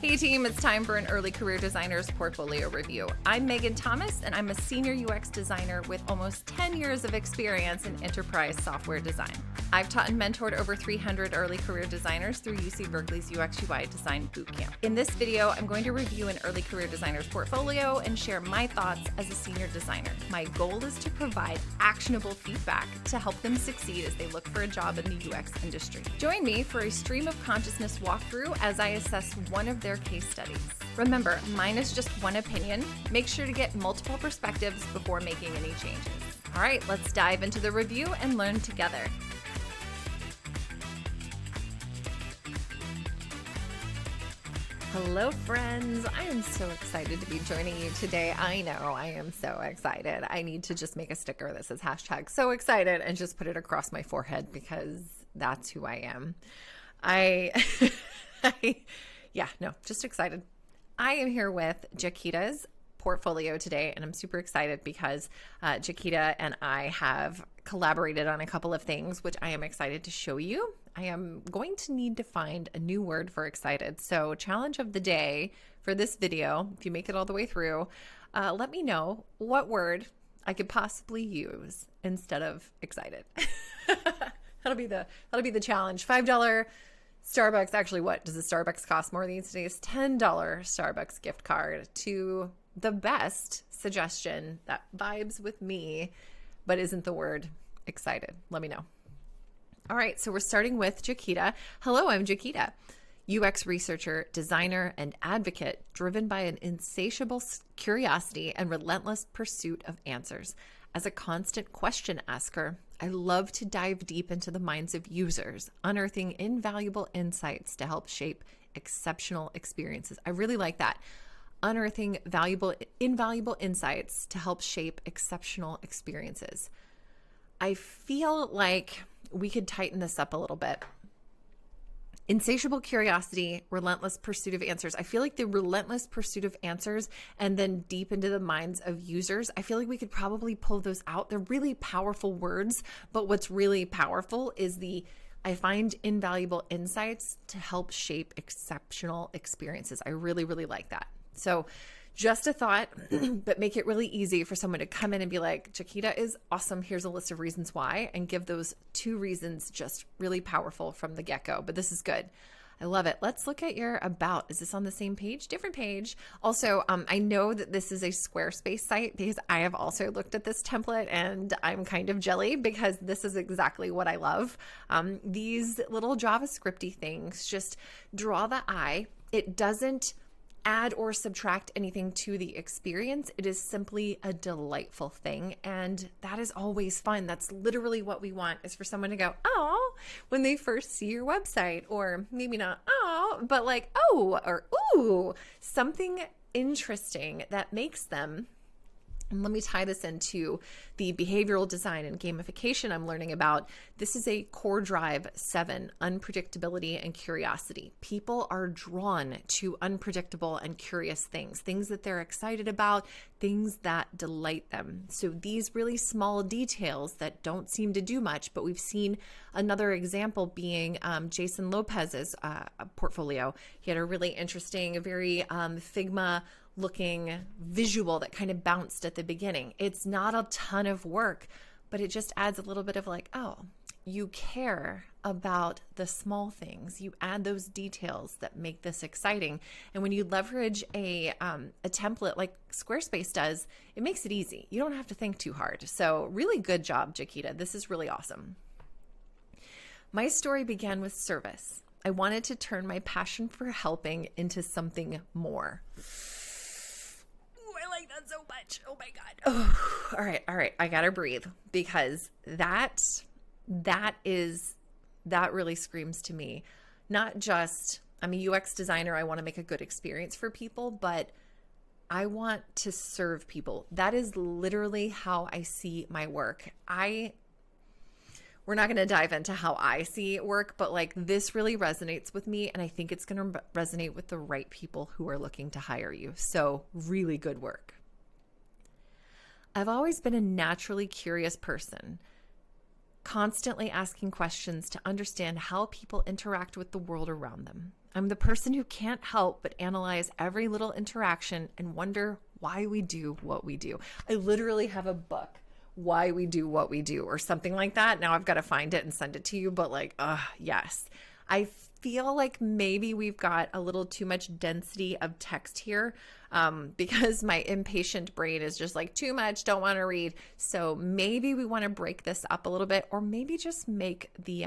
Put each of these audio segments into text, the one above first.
Hey team, it's time for an early career designer's portfolio review. I'm Megan Thomas and I'm a senior UX designer with almost 10 years of experience in enterprise software design. I've taught and mentored over 300 early career designers through UC Berkeley's UX UI Design Bootcamp. In this video, I'm going to review an early career designer's portfolio and share my thoughts as a senior designer. My goal is to provide actionable feedback to help them succeed as they look for a job in the UX industry. Join me for a stream of consciousness walkthrough as I assess one of their case studies. Remember, mine is just one opinion. Make sure to get multiple perspectives before making any changes. All right, let's dive into the review and learn together. Hello, friends. I am so excited to be joining you today. I know I am so excited. I need to just make a sticker that says hashtag so excited and just put it across my forehead because that's who I am. Just excited. I am here with Jakita's portfolio today, and I'm super excited because Jakita and I have collaborated on a couple of things, which I am excited to show you. I am going to need to find a new word for excited. So challenge of the day for this video, if you make it all the way through, let me know what word I could possibly use instead of excited. That'll be the challenge. $5 Starbucks. Actually, what does a Starbucks cost more these days? $10 Starbucks gift card to the best suggestion that vibes with me, but isn't the word excited. Let me know. All right, so we're starting with Jakita. Hello, I'm Jakita, UX researcher, designer, and advocate driven by an insatiable curiosity and relentless pursuit of answers. As a constant question asker, I love to dive deep into the minds of users, unearthing invaluable insights to help shape exceptional experiences. I really like that. Unearthing invaluable insights to help shape exceptional experiences. I feel like we could tighten this up a little bit. Insatiable curiosity, relentless pursuit of answers. I feel like the relentless pursuit of answers and then deep into the minds of users, I feel like we could probably pull those out. They're really powerful words, but what's really powerful is I find invaluable insights to help shape exceptional experiences. I really, really like that. So just a thought, but make it really easy for someone to come in and be like, Jakita is awesome. Here's a list of reasons why, and give those 2 reasons just really powerful from the get-go. But this is good. I love it. Let's look at your about. Is this on the same page? Different page. Also, I know that this is a Squarespace site because I have also looked at this template and I'm kind of jelly because this is exactly what I love. These little JavaScripty things just draw the eye. It doesn't add or subtract anything to the experience. It is simply a delightful thing. And that is always fun. That's literally what we want, is for someone to go, oh, when they first see your website, or maybe not, oh, but like, oh, or ooh, something interesting that makes them. And let me tie this into the behavioral design and gamification I'm learning about. This is a core drive 7, unpredictability and curiosity. People are drawn to unpredictable and curious things that they're excited about, things that delight them. So these really small details that don't seem to do much, but we've seen another example being Jason Lopez's portfolio. He had a really interesting, very Figma looking visual that kind of bounced at the beginning. It's not a ton of work, but it just adds a little bit of like, oh, you care about the small things. You add those details that make this exciting. And when you leverage a template like Squarespace does, it makes it easy. You don't have to think too hard. So really good job, Jakita. This is really awesome. My story began with service. I wanted to turn my passion for helping into something more. That so much. Oh my God. Oh, all right. I gotta breathe, because that really screams to me. Not just, I'm a UX designer. I want to make a good experience for people, but I want to serve people. That is literally how I see my work. We're not going to dive into how I see work, but like this really resonates with me, and I think it's going to resonate with the right people who are looking to hire you. So really good work. I've always been a naturally curious person. constantly asking questions to understand how people interact with the world around them. I'm the person who can't help but analyze every little interaction and wonder why we do what we do. I literally have a book, Why We Do What We Do, or something like that. Now I've got to find it and send it to you, but like, yes. I feel like maybe we've got a little too much density of text here, because my impatient brain is just like, too much, don't want to read. So maybe we want to break this up a little bit, or maybe just make the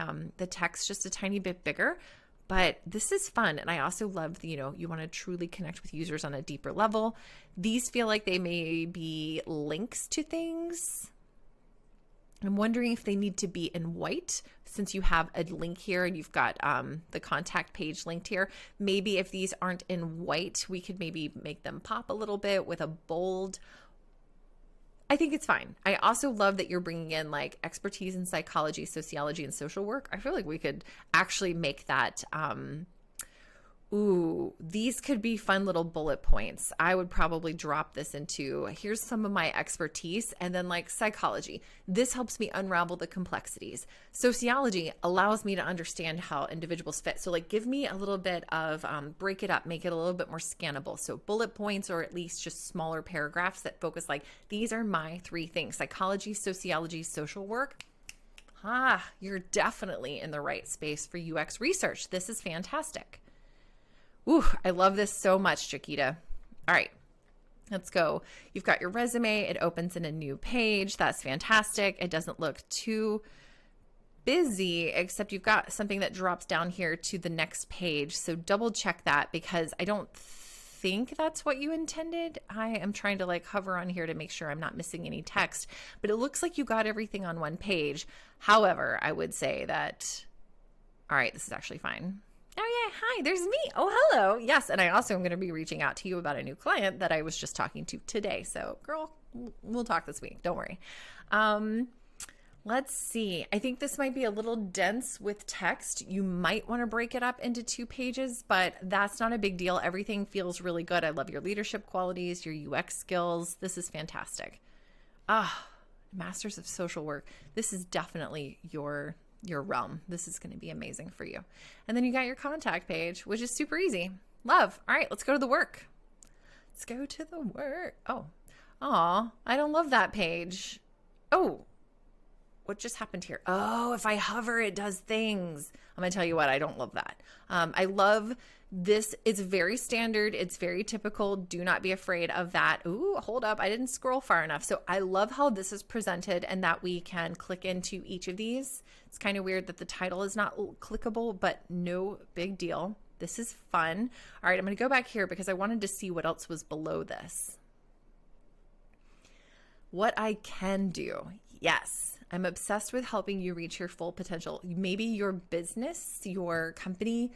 text just a tiny bit bigger. But this is fun. And I also love, you want to truly connect with users on a deeper level. These feel like they may be links to things. I'm wondering if they need to be in white, since you have a link here and you've got the contact page linked here. Maybe if these aren't in white, we could maybe make them pop a little bit with a bold. I think it's fine. I also love that you're bringing in like expertise in psychology, sociology, and social work. I feel like we could actually make that, these could be fun little bullet points. I would probably drop this into, here's some of my expertise, and then like psychology. This helps me unravel the complexities. Sociology allows me to understand how individuals fit. So like give me a little bit of, break it up, make it a little bit more scannable. So bullet points, or at least just smaller paragraphs that focus like, these are my 3 things: psychology, sociology, social work. You're definitely in the right space for UX research. This is fantastic. Ooh, I love this so much, Jakita. All right, let's go. You've got your resume. It opens in a new page. That's fantastic. It doesn't look too busy, except you've got something that drops down here to the next page. So double check that, because I don't think that's what you intended. I am trying to like hover on here to make sure I'm not missing any text, but it looks like you got everything on one page. However, I would say that, all right, this is actually fine. Oh yeah, hi, there's me. Oh, hello. Yes, and I also am going to be reaching out to you about a new client that I was just talking to today. So girl, we'll talk this week. Don't worry. Let's see. I think this might be a little dense with text. You might want to break it up into 2 pages, but that's not a big deal. Everything feels really good. I love your leadership qualities, your UX skills. This is fantastic. Masters of Social Work. This is definitely your realm. This is going to be amazing for you. And then you got your contact page, which is super easy. Love. All right, let's go to the work. Let's go to the work. I don't love that page. Oh, what just happened here? Oh, if I hover, it does things. I'm going to tell you what, I don't love that. I love this. It's very standard. It's very typical. Do not be afraid of that. Ooh, hold up. I didn't scroll far enough. So I love how this is presented and that we can click into each of these. It's kind of weird that the title is not clickable, but no big deal. This is fun. All right, I'm going to go back here because I wanted to see what else was below this. What I can do. Yes, I'm obsessed with helping you reach your full potential. Maybe your business, your company.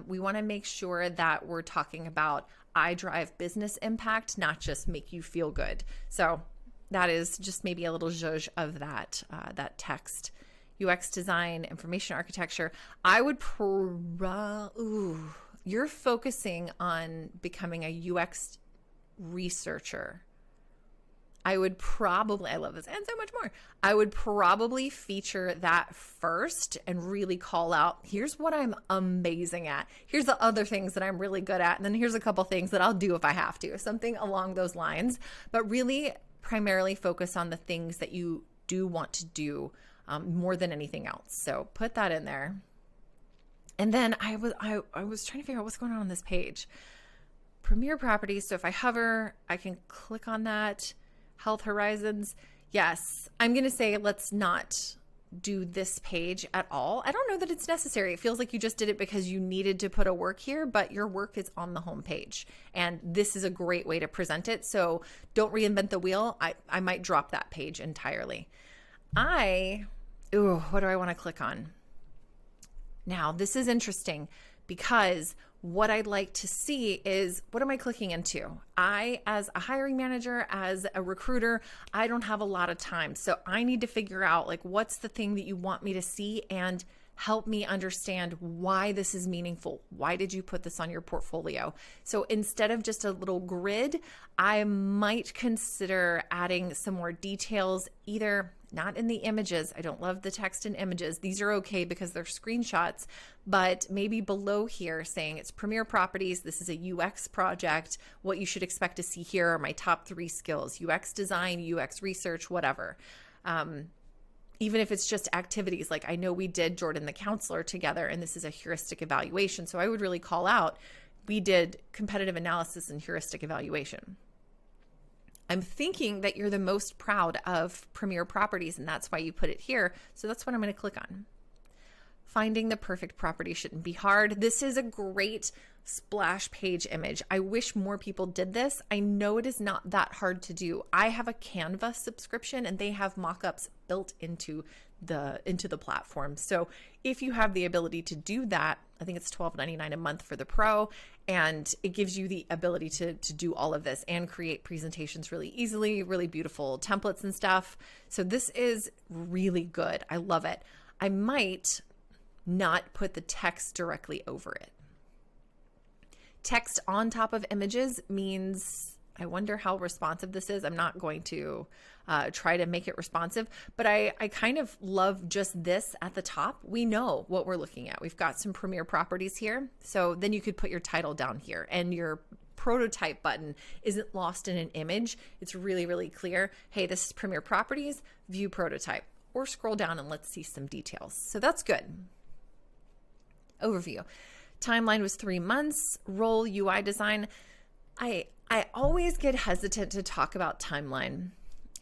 We want to make sure that we're talking about I drive business impact, not just make you feel good. So that is just maybe a little zhuzh of that text. UX design, information architecture. I would you're focusing on becoming a UX researcher. I would probably, I love this and so much more. I would probably feature that first and really call out, here's what I'm amazing at. Here's the other things that I'm really good at. And then here's a couple things that I'll do if I have to, something along those lines, but really primarily focus on the things that you do want to do more than anything else. So put that in there. And then I was trying to figure out what's going on this page. Premier properties. So if I hover, I can click on that. Health Horizons. Yes, I'm going to say let's not do this page at all. I don't know that it's necessary. It feels like you just did it because you needed to put a work here, but your work is on the home page. And this is a great way to present it. So don't reinvent the wheel. I might drop that page entirely. What do I want to click on? Now, this is interesting because what I'd like to see is, what am I clicking into? I, as a hiring manager, as a recruiter, I don't have a lot of time. So I need to figure out, like, what's the thing that you want me to see and Help me understand why this is meaningful. Why did you put this on your portfolio? So instead of just a little grid, I might consider adding some more details, either not in the images. I don't love the text in images. These are okay because they're screenshots, but maybe below here saying it's Premier Properties. This is a UX project. What you should expect to see here are my top 3 skills: UX design, UX research, whatever. Even if it's just activities, like I know we did Jordan the Counselor together, and this is a heuristic evaluation. So I would really call out, we did competitive analysis and heuristic evaluation. I'm thinking that you're the most proud of Premier Properties, and that's why you put it here. So that's what I'm going to click on. Finding the perfect property shouldn't be hard. This is a great splash page image. I wish more people did this. I know it is not that hard to do. I have a Canva subscription, and they have mockups built into the platform. So if you have the ability to do that, I think it's $12.99 a month for the pro, and it gives you the ability to do all of this and create presentations really easily, really beautiful templates and stuff. So this is really good. I love it. I might not put the text directly over it. Text on top of images means, I wonder how responsive this is. I'm not going to try to make it responsive, but I kind of love just this at the top. We know what we're looking at. We've got some Premier Properties here. So then you could put your title down here, and your prototype button isn't lost in an image. It's really, really clear. Hey, this is Premier Properties, view prototype, or scroll down and let's see some details. So that's good. Overview. Timeline was 3 months. Role UI design. I always get hesitant to talk about timeline,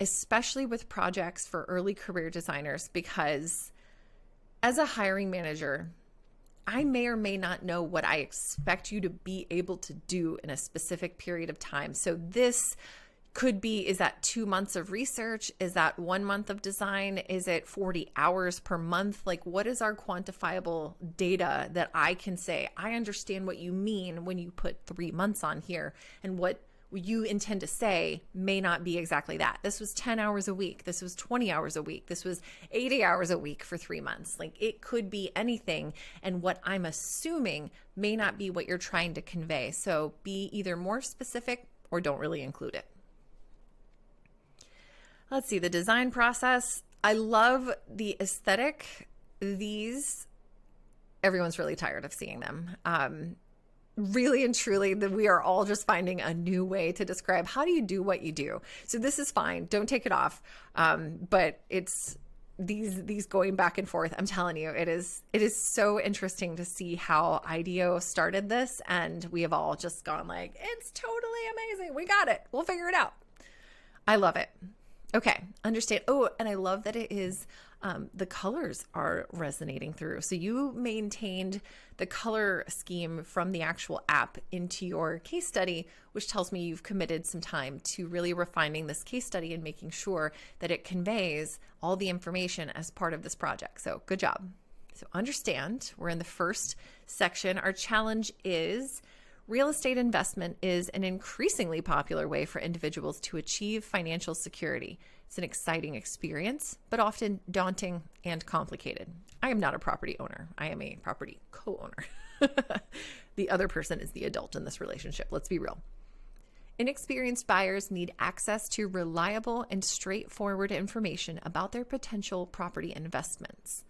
especially with projects for early career designers, because as a hiring manager, I may or may not know what I expect you to be able to do in a specific period of time. So this could be, is that 2 months of research? Is that 1 month of design? Is it 40 hours per month? Like, what is our quantifiable data that I can say, I understand what you mean when you put 3 months on here, and what you intend to say may not be exactly that. This was 10 hours a week. This was 20 hours a week. This was 80 hours a week for 3 months. Like, it could be anything. And what I'm assuming may not be what you're trying to convey. So be either more specific or don't really include it. Let's see, the design process. I love the aesthetic. These, everyone's really tired of seeing them. Really and truly, we are all just finding a new way to describe how do you do what you do. So this is fine. Don't take it off. But it's these going back and forth. I'm telling you, it is so interesting to see how IDEO started this, and we have all just gone like, it's totally amazing. We got it. We'll figure it out. I love it. Okay, understand. Oh, and I love that it is, the colors are resonating through. So you maintained the color scheme from the actual app into your case study, which tells me you've committed some time to really refining this case study and making sure that it conveys all the information as part of this project. So good job. So understand, we're in the first section. Our challenge is, real estate investment is an increasingly popular way for individuals to achieve financial security. It's an exciting experience, but often daunting and complicated. I am not a property owner. I am a property co-owner. The other person is the adult in this relationship. Let's be real. Inexperienced buyers need access to reliable and straightforward information about their potential property investments.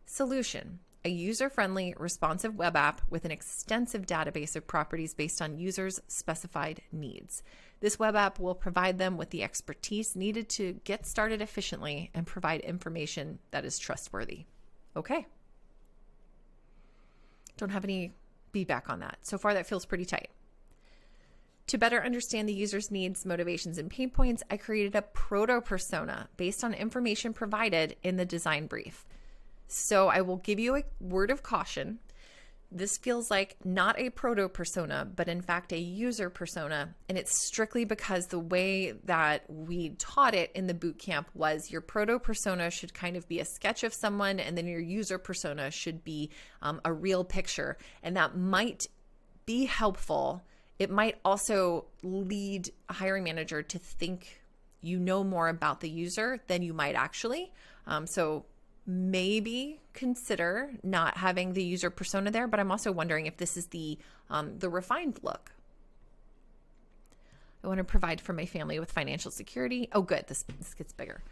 Solution: a user-friendly, responsive web app with an extensive database of properties based on users' specified needs. This web app will provide them with the expertise needed to get started efficiently and provide information that is trustworthy. Okay. Don't have any feedback on that. So far, that feels pretty tight. To better understand the user's needs, motivations, and pain points, I created a proto-persona based on information provided in the design brief. So I will give you a word of caution. This feels like not a proto persona, but in fact a user persona. And it's strictly because the way that we taught it in the boot camp was your proto persona should kind of be a sketch of someone, and then your user persona should be a real picture. And that might be helpful. It might also lead a hiring manager to think you know more about the user than you might actually. So maybe consider not having the user persona there, but I'm also wondering if this is the refined look. I want to provide for my family with financial security. Oh, good. This gets bigger.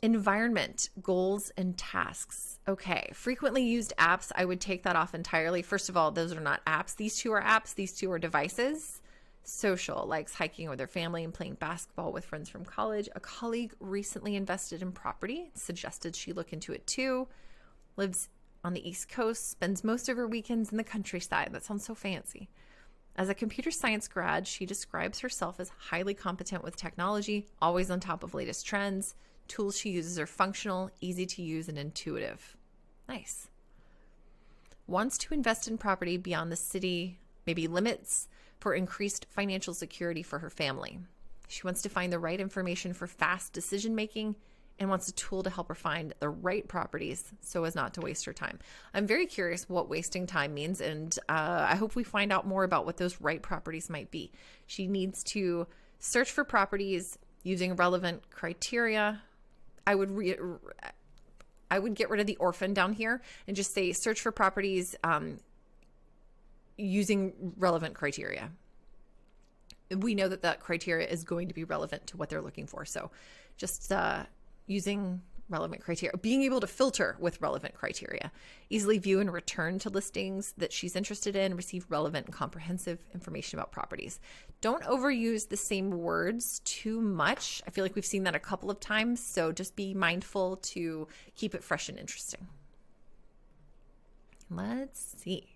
Environment, goals, and tasks. Okay. Frequently used apps. I would take that off entirely. First of all, those are not apps. These two are apps. These two are devices. Social, likes hiking with their family and playing basketball with friends from college. A colleague recently invested in property, suggested she look into it too. Lives on the East Coast, spends most of her weekends in the countryside. That sounds so fancy. As a computer science grad, she describes herself as highly competent with technology, always on top of latest trends. Tools she uses are functional, easy to use, and intuitive. Nice. Wants to invest in property beyond the city, maybe limits, for increased financial security for her family. She wants to find the right information for fast decision making and wants a tool to help her find the right properties so as not to waste her time. I'm very curious what wasting time means, and I hope we find out more about what those right properties might be. She needs to search for properties using relevant criteria. I would get rid of the orphan down here and just say search for properties using relevant criteria. We know that that criteria is going to be relevant to what they're looking for. So just using relevant criteria, being able to filter with relevant criteria, easily view and return to listings that she's interested in, receive relevant and comprehensive information about properties. Don't overuse the same words too much. I feel like we've seen that a couple of times. So just be mindful to keep it fresh and interesting. Let's see.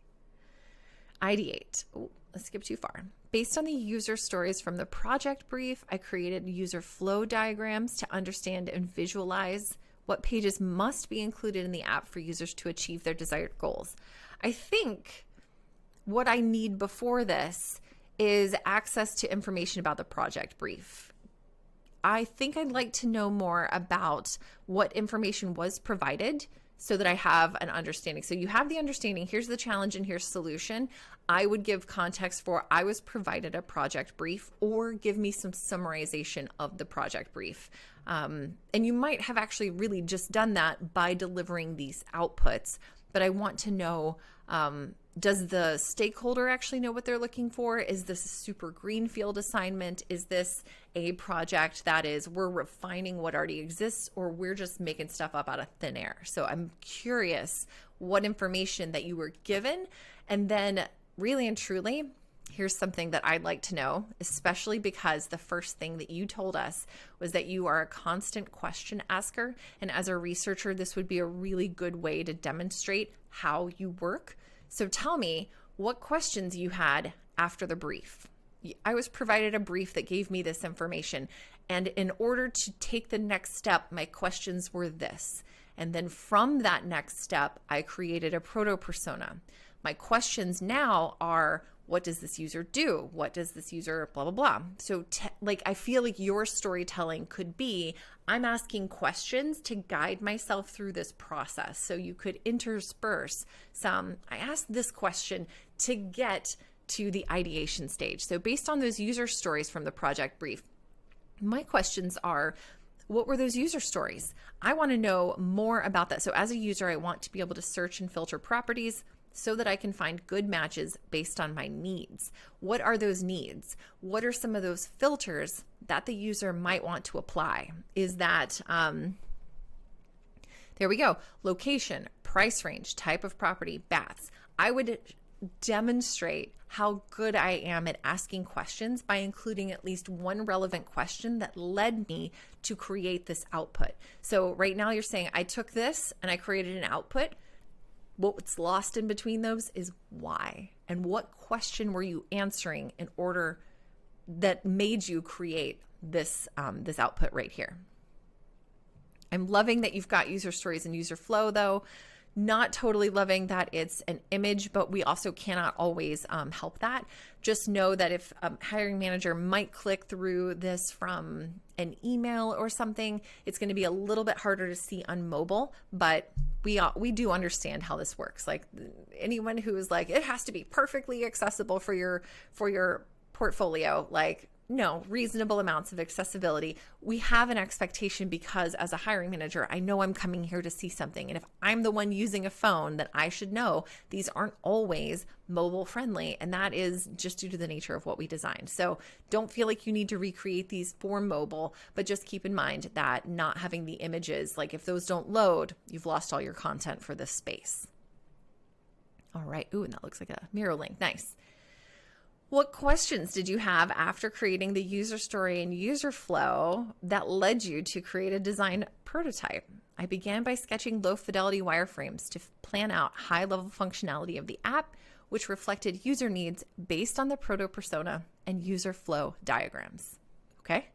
Ideate. Oh, let's skip too far. Based on the user stories from the project brief, I created user flow diagrams to understand and visualize what pages must be included in the app for users to achieve their desired goals. I think what I need before this is access to information about the project brief. I think I'd like to know more about what information was provided so that I have an understanding. So you have the understanding, here's the challenge and here's solution. I would give context for I was provided a project brief, or give me some summarization of the project brief. And you might have actually really just done that by delivering these outputs, but I want to know, does the stakeholder actually know what they're looking for? Is this a super greenfield assignment? Is this a project that is we're refining what already exists, or we're just making stuff up out of thin air? So I'm curious what information that you were given. And then really and truly, here's something that I'd like to know, especially because the first thing that you told us was that you are a constant question asker. And as a researcher, this would be a really good way to demonstrate how you work. So tell me what questions you had after the brief. I was provided a brief that gave me this information. And in order to take the next step, my questions were this. And then from that next step, I created a proto persona. My questions now are, what does this user do? What does this user blah, blah, blah. So I feel like your storytelling could be, I'm asking questions to guide myself through this process. So you could intersperse some, I asked this question to get to the ideation stage. So based on those user stories from the project brief, my questions are, what were those user stories? I want to know more about that. So as a user, I want to be able to search and filter properties so that I can find good matches based on my needs. What are those needs? What are some of those filters that the user might want to apply? Is that, there we go, location, price range, type of property, baths. I would demonstrate how good I am at asking questions by including at least one relevant question that led me to create this output. So right now you're saying, I took this and I created an output. What's lost in between those is why, and what question were you answering in order that made you create this this output right here. I'm loving that you've got user stories and user flow, though. Not totally loving that it's an image, but we also cannot always help that. Just know that if a hiring manager might click through this from an email or something, it's going to be a little bit harder to see on mobile, but we do understand how this works. Like anyone who is like, it has to be perfectly accessible for your portfolio, like, no, reasonable amounts of accessibility. We have an expectation because as a hiring manager, I know I'm coming here to see something. And if I'm the one using a phone, then I should know these aren't always mobile friendly. And that is just due to the nature of what we designed. So don't feel like you need to recreate these for mobile, but just keep in mind that not having the images, like if those don't load, you've lost all your content for this space. All right. Ooh, and that looks like a mirror link. Nice. What questions did you have after creating the user story and user flow that led you to create a design prototype? I began by sketching low fidelity wireframes to plan out high level functionality of the app, which reflected user needs based on the proto persona and user flow diagrams. Okay.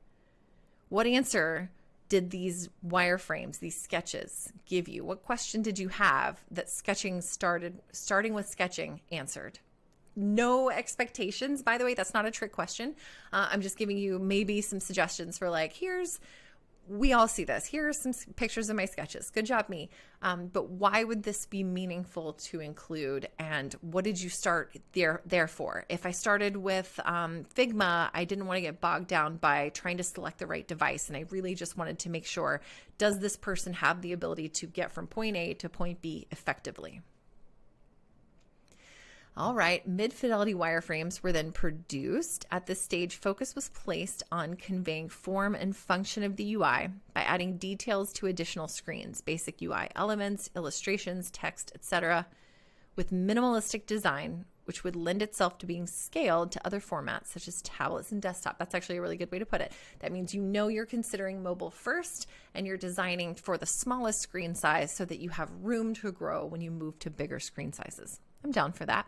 What answer did these wireframes, these sketches give you? What question did you have that starting with sketching answered? No expectations, by the way. That's not a trick question. I'm just giving you maybe some suggestions for like, we all see this. Here are some pictures of my sketches. Good job, me. But why would this be meaningful to include? And what did you start there for? If I started with Figma, I didn't want to get bogged down by trying to select the right device. And I really just wanted to make sure, does this person have the ability to get from point A to point B effectively? All right, mid-fidelity wireframes were then produced. At this stage, focus was placed on conveying form and function of the UI by adding details to additional screens, basic UI elements, illustrations, text, etc., with minimalistic design, which would lend itself to being scaled to other formats such as tablets and desktop. That's actually a really good way to put it. That means you know you're considering mobile first and you're designing for the smallest screen size so that you have room to grow when you move to bigger screen sizes. I'm down for that.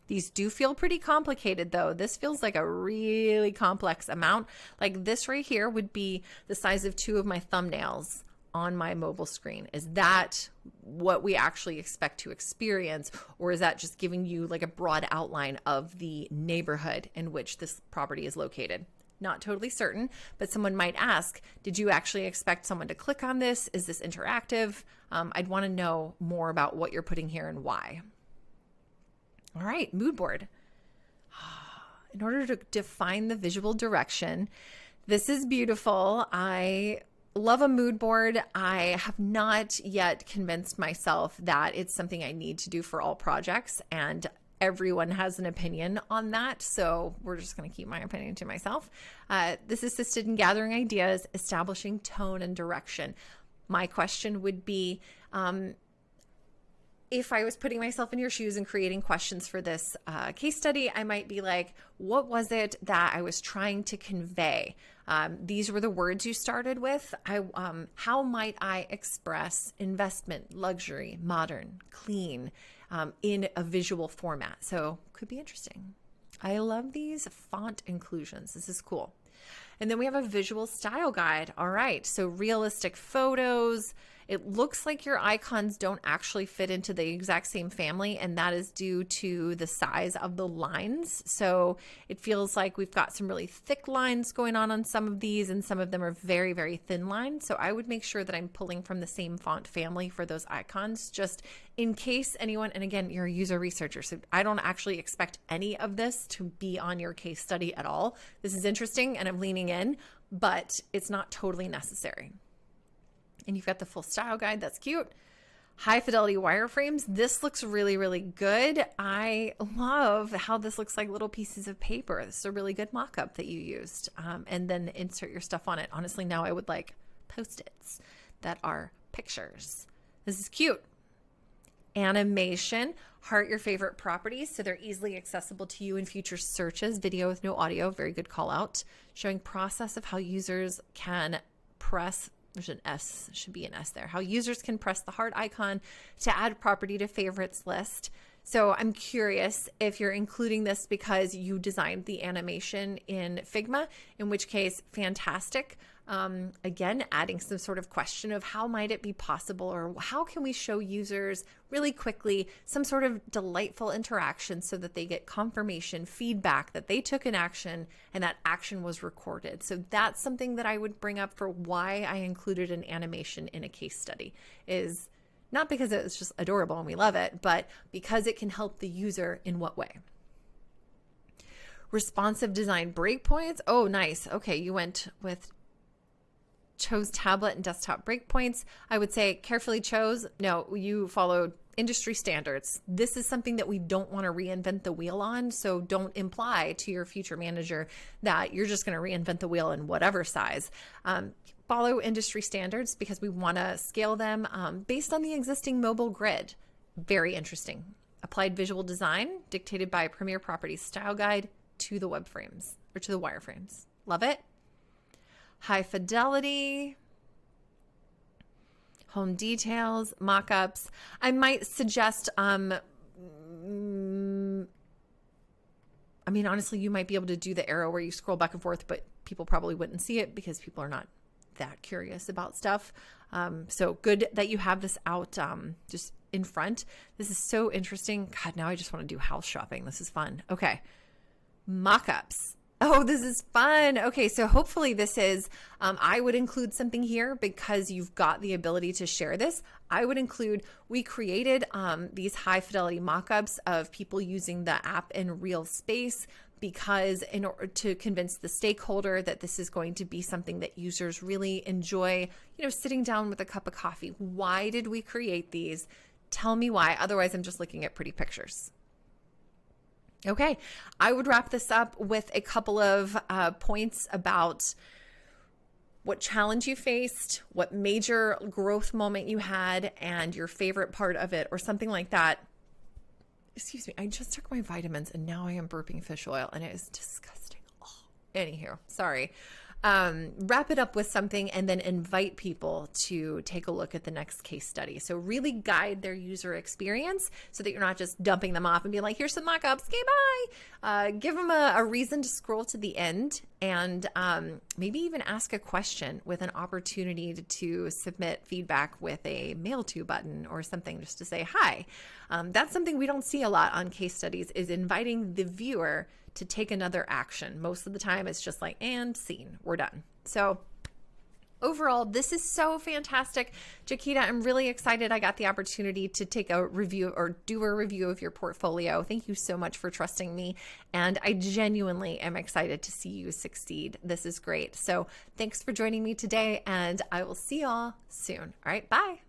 These do feel pretty complicated though. This feels like a really complex amount. Like this right here would be the size of 2 of my thumbnails on my mobile screen. Is that what we actually expect to experience? Or is that just giving you like a broad outline of the neighborhood in which this property is located? Not totally certain, but someone might ask, did you actually expect someone to click on this? Is this interactive? I'd want to know more about what you're putting here and why. All right, mood board. In order to define the visual direction, this is beautiful. I love a mood board. I have not yet convinced myself that it's something I need to do for all projects, and everyone has an opinion on that. So we're just going to keep my opinion to myself. This assisted in gathering ideas, establishing tone and direction. My question would be, if I was putting myself in your shoes and creating questions for this case study, I might be like, what was it that I was trying to convey? These were the words you started with. How might I express investment, luxury, modern, clean in a visual format? So could be interesting. I love these font inclusions. This is cool. And then we have a visual style guide. All right, so realistic photos. It looks like your icons don't actually fit into the exact same family, and that is due to the size of the lines. So it feels like we've got some really thick lines going on some of these, and some of them are very, very thin lines. So I would make sure that I'm pulling from the same font family for those icons, just in case anyone, and again, you're a user researcher, so I don't actually expect any of this to be on your case study at all. This is interesting, and I'm leaning in, but it's not totally necessary. And you've got the full style guide. That's cute. High fidelity wireframes. This looks really, really good. I love how this looks like little pieces of paper. This is a really good mock-up that you used. And then insert your stuff on it. Honestly, now I would like Post-its that are pictures. This is cute. Animation. Heart your favorite properties so they're easily accessible to you in future searches. Video with no audio. Very good call out. Showing process of how users can press. There's an S, should be an S there. How users can press the heart icon to add property to favorites list. So I'm curious if you're including this because you designed the animation in Figma, in which case, fantastic. Again, adding some sort of question of how might it be possible, or how can we show users really quickly some sort of delightful interaction so that they get confirmation, feedback that they took an action and that action was recorded. So that's something that I would bring up for why I included an animation in a case study, is not because it's just adorable and we love it, but because it can help the user in what way? Responsive design breakpoints. Oh, nice. Okay, you went with chose tablet and desktop breakpoints. I would say carefully chose. No, you followed industry standards. This is something that we don't want to reinvent the wheel on. So don't imply to your future manager that you're just going to reinvent the wheel in whatever size. Follow industry standards because we want to scale them based on the existing mobile grid. Very interesting. Applied visual design dictated by Premier Properties style guide to the web frames or to the wireframes. Love it. High fidelity, home details, mock-ups. I might suggest, I mean, honestly, you might be able to do the arrow where you scroll back and forth, but people probably wouldn't see it because people are not that curious about stuff. So good that you have this out just in front. This is so interesting. God, now I just want to do house shopping. This is fun. Okay. Mock-ups. Oh, this is fun. Okay, so hopefully this is, I would include something here because you've got the ability to share this. I would include, we created these high fidelity mock-ups of people using the app in real space because in order to convince the stakeholder that this is going to be something that users really enjoy, sitting down with a cup of coffee. Why did we create these? Tell me why. Otherwise, I'm just looking at pretty pictures. Okay, I would wrap this up with a couple of points about what challenge you faced, what major growth moment you had, and your favorite part of it, or something like that. Excuse me, I just took my vitamins and now I am burping fish oil and it is disgusting. Oh, anywho, sorry. Wrap it up with something and then invite people to take a look at the next case study. So really guide their user experience so that you're not just dumping them off and being like, here's some mock-ups, okay, bye. Give them a reason to scroll to the end and maybe even ask a question with an opportunity to submit feedback with a mail to button or something just to say hi. That's something we don't see a lot on case studies is inviting the viewer to take another action. Most of the time it's just like, and scene, we're done. So overall, this is so fantastic. Jakita, I'm really excited I got the opportunity to take a review or do a review of your portfolio. Thank you so much for trusting me. And I genuinely am excited to see you succeed. This is great. So thanks for joining me today and I will see y'all soon. All right, bye.